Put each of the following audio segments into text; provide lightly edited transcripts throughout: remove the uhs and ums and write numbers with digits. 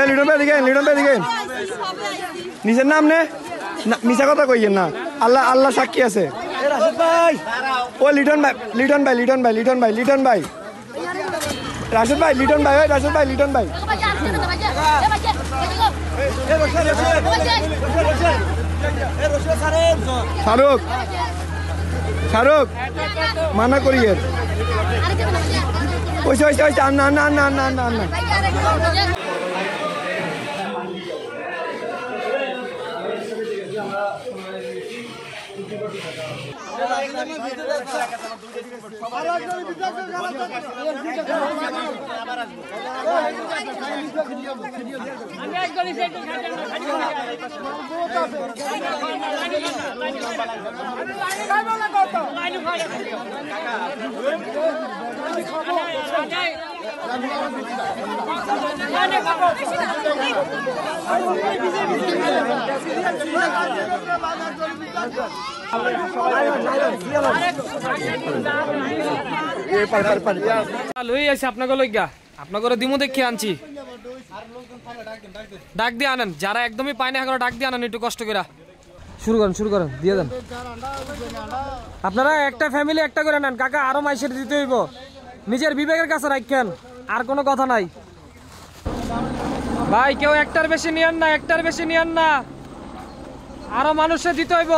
লিটন ভাই দিকে নিজের নাম নে মিশা কথা কইয়েন না আল্লাহ আল্লাহ সাক্ষী আছে ও লিটন ভাই রাশেদ ভাই লিটন ভাই শাহরুখ মানা করিয়ে না আপনাকে দিমু দেখে আনছি ডাক দিয়ে আনেন যারা একদমই পায় না এখন ডাক দিয়ে আনেন একটু কষ্ট করে শুরু করেন দিয়ে দেন আপনারা একটা ফ্যামিলি একটা করে নেন কাকা আরো মাইসের দিতে হইব নিজের বিবেকের কাছে রাখেন আর কোনো কথা নাই ভাই কেউ একটার বেশি নিয়েন না আরো মানুষের দিতে হইব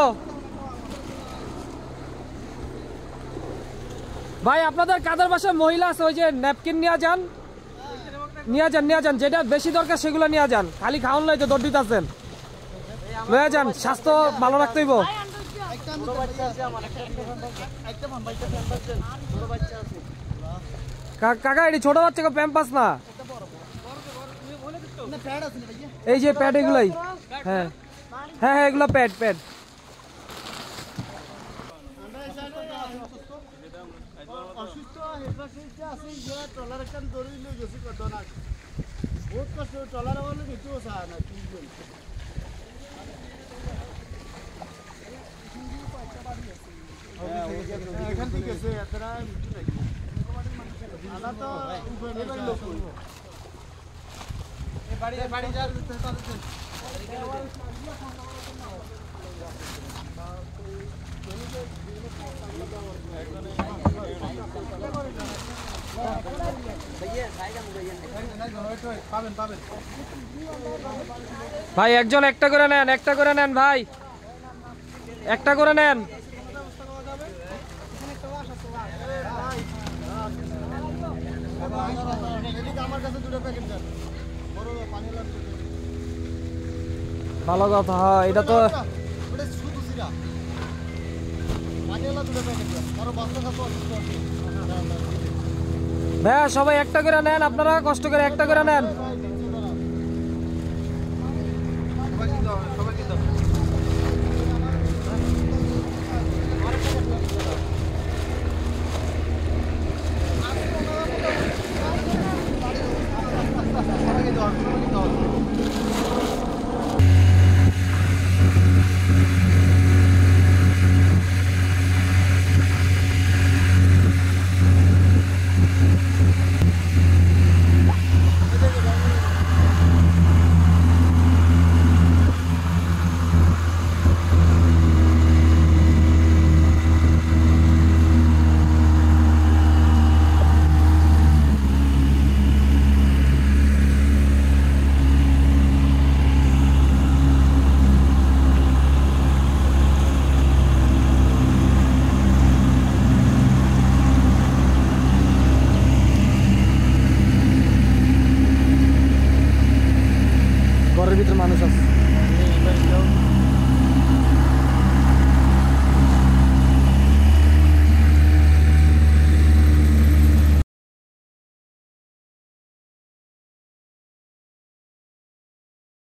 ভাই আপনাদের কাদের বাসায় মহিলা আছে ওই যে ন্যাপকিন নিয়ে যান যেটা বেশি দরকার সেগুলো নিয়ে যান খালি খাওয়ান লইতে দৌড় দিতেছেন লয়ে যান স্বাস্থ্য ভালো রাখতে হইব কাকা এটি ছোট বাচ্চাকে প্যাম্পাস না এই যে প্যাড এগুলাই হ্যাঁ এগুলো প্যাড ভাই একজন একটা করে নেন ভাই একটা করে নেন ভালো কথা এটা তো ভাইয়া সবাই একটা করে নেন আপনারা কষ্ট করে একটা করে নেন